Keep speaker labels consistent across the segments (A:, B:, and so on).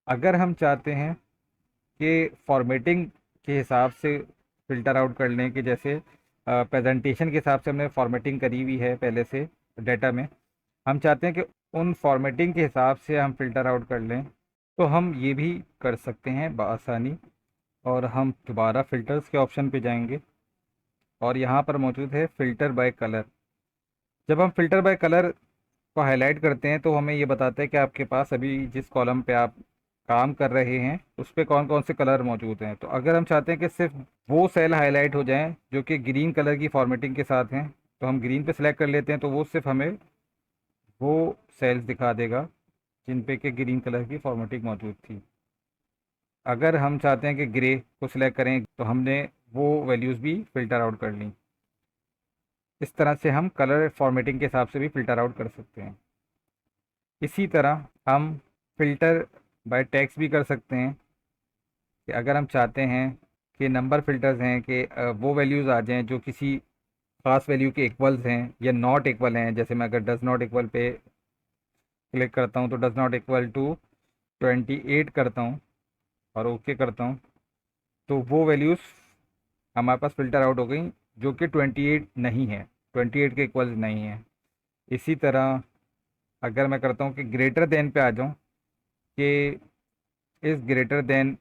A: अगर हम चाहते हैं कि फॉर्मेटिंग के हिसाब से फ़िल्टर आउट कर लें, कि जैसे प्रेजेंटेशन के हिसाब से हमने फॉर्मेटिंग करी हुई है पहले से डाटा में, हम चाहते हैं कि उन फॉर्मेटिंग के हिसाब से हम फ़िल्टर आउट कर लें, तो हम ये भी कर सकते हैं बआसानी। और हम दोबारा फ़िल्टर्स के ऑप्शन पे जाएंगे और यहाँ पर मौजूद है फ़िल्टर बाय कलर। जब हम फ़िल्टर बाय कलर को हाईलाइट करते हैं तो हमें ये बताता है कि आपके पास अभी जिस कॉलम पे आप काम कर रहे हैं उस पे कौन कौन से कलर मौजूद हैं। तो अगर हम चाहते हैं कि सिर्फ वो सेल हाईलाइट हो जाएं जो कि ग्रीन कलर की फॉर्मेटिंग के साथ हैं, तो हम ग्रीन पे सेलेक्ट कर लेते हैं, तो वो सिर्फ हमें वो सेल्स दिखा देगा जिन पे कि ग्रीन कलर की फॉर्मेटिंग मौजूद थी। अगर हम चाहते हैं कि ग्रे को सिलेक्ट करें तो हमने वो वैल्यूज़ भी फ़िल्टर आउट कर ली। इस तरह से हम कलर फॉर्मेटिंग के हिसाब से भी फ़िल्टर आउट कर सकते हैं। इसी तरह हम फ़िल्टर बाय टेक्स्ट भी कर सकते हैं, कि अगर हम चाहते हैं कि नंबर फ़िल्टर्स हैं कि वो वैल्यूज़ आ जाएं जो किसी ख़ास वैल्यू के इक्वल्स हैं या नॉट इक्वल हैं। जैसे मैं अगर does not equal pay click करता हूँ तो डज़ नॉट इक्वल टू 28 करता हूँ और ओके करता हूँ, तो वो वैल्यूज़ हमारे पास फ़िल्टर आउट हो गई जो कि 28 नहीं है, 28 के इक्वल्स नहीं है। इसी तरह अगर मैं करता हूँ कि ग्रेटर देन पे आ जाऊँ, कि इज़ ग्रेटर देन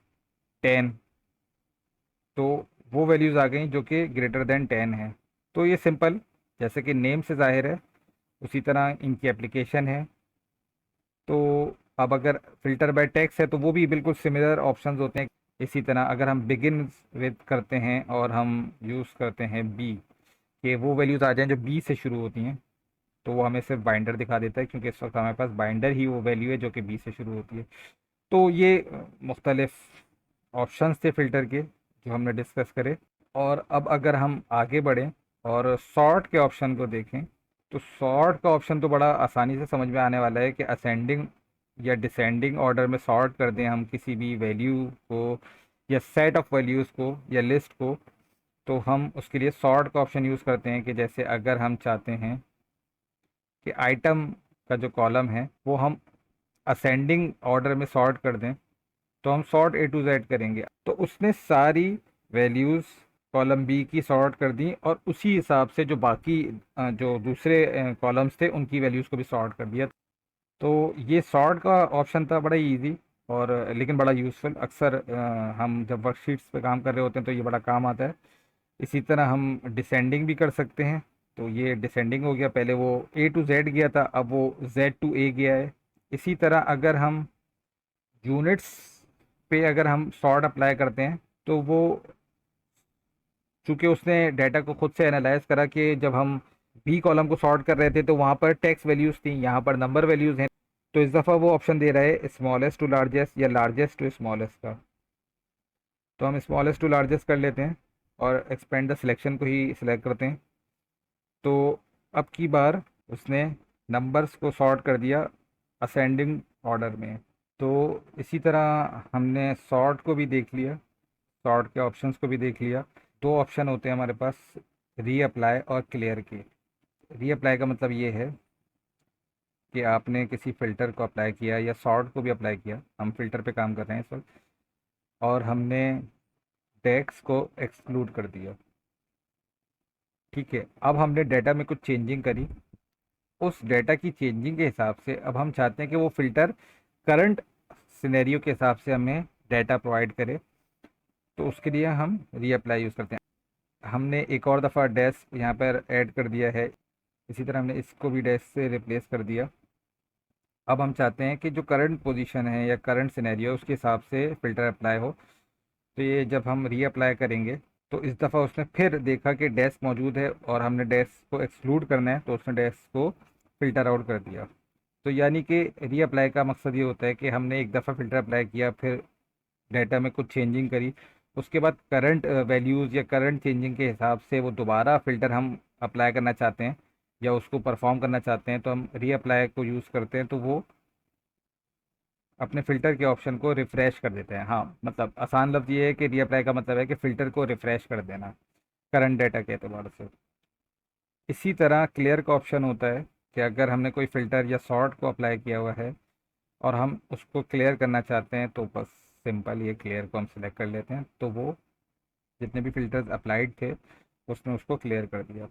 A: 10, तो वो वैल्यूज़ आ गई जो कि ग्रेटर देन 10 है। तो ये सिंपल, जैसे कि नेम से ज़ाहिर है, उसी तरह इनकी एप्लीकेशन है। तो अब अगर फ़िल्टर बाय टेक्स्ट है तो वो भी बिल्कुल सिमिलर ऑप्शंस होते हैं। इसी तरह अगर हम बिगिन विद करते हैं और हम यूज़ करते हैं बी, कि वो वैल्यूज़ आ जाएं जो बी से शुरू होती हैं, तो वो हमें सिर्फ बाइंडर दिखा देता है, क्योंकि इस वक्त हमारे पास बाइंडर ही वो वैल्यू है जो कि बी से शुरू होती है। तो ये मुख्तलिफ ऑप्शंस थे फ़िल्टर के जो हमने डिस्कस करे। और अब अगर हम आगे बढ़ें और सॉर्ट के ऑप्शन को देखें, तो सॉर्ट का ऑप्शन तो बड़ा आसानी से समझ में आने वाला है, कि असेंडिंग या डिसेंडिंग ऑर्डर में सॉर्ट कर दें हम किसी भी वैल्यू को या सेट ऑफ वैल्यूज़ को या लिस्ट को। तो हम उसके लिए सॉर्ट का ऑप्शन यूज़ करते हैं, कि जैसे अगर हम चाहते हैं कि आइटम का जो कॉलम है वो हम असेंडिंग ऑर्डर में सॉर्ट कर दें, तो हम सॉर्ट ए टू जेड करेंगे, तो उसने सारी वैल्यूज़ कॉलम बी की सॉर्ट कर दी और उसी हिसाब से जो बाकी जो दूसरे कॉलम्स थे उनकी वैल्यूज़ को भी सॉर्ट कर दिया। तो ये सॉर्ट का ऑप्शन था बड़ा इजी और लेकिन बड़ा यूज़फुल। अक्सर हम जब वर्कशीट्स पे काम कर रहे होते हैं तो ये बड़ा काम आता है। इसी तरह हम डिसेंडिंग भी कर सकते हैं। तो ये डिसेंडिंग हो गया, पहले वो ए टू जेड गया था, अब वो जेड टू ए गया है। इसी तरह अगर हम यूनिट्स पे अगर हम सॉर्ट अप्लाई करते हैं, तो वो चूंकि उसने डाटा को खुद से एनालाइज करा कि जब हम बी कॉलम को सॉर्ट कर रहे थे तो वहाँ पर टेक्स्ट वैल्यूज़ थी, यहाँ पर नंबर वैल्यूज़ हैं, तो इस दफ़ा वो ऑप्शन दे रहा है स्मॉलेस्ट टू लार्जेस्ट या लार्जेस्ट टू स्मॉलेस्ट का। तो हम स्मॉलेस्ट टू लार्जेस्ट कर लेते हैं और एक्सपेंड द सिलेक्शन को ही सिलेक्ट करते हैं। तो अब की बार उसने नंबर्स को सॉर्ट कर दिया असेंडिंग ऑर्डर में। तो इसी तरह हमने सॉर्ट को भी देख लिया, सॉर्ट के ऑप्शंस को भी देख लिया। दो ऑप्शन होते हैं हमारे पास, रीअप्लाई और क्लियर के। रीअप्लाई का मतलब ये है कि आपने किसी फ़िल्टर को अप्लाई किया या सॉर्ट को भी अप्लाई किया, हम फ़िल्टर पे काम कर रहे हैं इस वक्त, और हमने टेक्स्ट को एक्सक्लूड कर दिया। ठीक है, अब हमने डाटा में कुछ चेंजिंग करी, उस डाटा की चेंजिंग के हिसाब से अब हम चाहते हैं कि वो फ़िल्टर करंट सिनेरियो के हिसाब से हमें डाटा प्रोवाइड करे। तो उसके लिए हम रीअप्लाई यूज़ करते हैं। हमने एक और दफ़ा डैश यहाँ पर ऐड कर दिया है, इसी तरह हमने इसको भी डैश से रिप्लेस कर दिया। अब हम चाहते हैं कि जो करंट पोजीशन है या करंट सिनेरियो उसके हिसाब से फ़िल्टर अप्लाई हो। तो ये जब हम रीअप्लाई करेंगे तो इस दफ़ा उसने फिर देखा कि डैश मौजूद है और हमने डैश को एक्सक्लूड करना है, तो उसने डैश को फ़िल्टर आउट कर दिया। तो यानी कि रीअप्लाई का मकसद ये होता है कि हमने एक दफ़ा फ़िल्टर अप्लाई किया, फिर डाटा में कुछ चेंजिंग करी, उसके बाद करंट वैल्यूज़ या करंट चेंजिंग के हिसाब से वो दोबारा फ़िल्टर हम अप्लाई करना चाहते हैं या उसको परफॉर्म करना चाहते हैं, तो हम रीअप्लाई को यूज़ करते हैं। तो वो अपने फ़िल्टर के ऑप्शन को रिफ़्रेश कर देते हैं। हाँ, मतलब आसान लफ्ज़ ये है कि रीअप्लाई का मतलब है कि फ़िल्टर को रिफ़्रेश कर देना करंट डाटा के एतबार से। इसी तरह क्लियर का ऑप्शन होता है कि अगर हमने कोई फ़िल्टर या सॉर्ट को अप्लाई किया हुआ है और हम उसको क्लियर करना चाहते हैं, तो बस सिंपल ये क्लियर को हम सिलेक्ट कर लेते हैं, तो वो जितने भी फ़िल्टर्स अप्लाइड थे उसने उसको क्लियर कर दिया।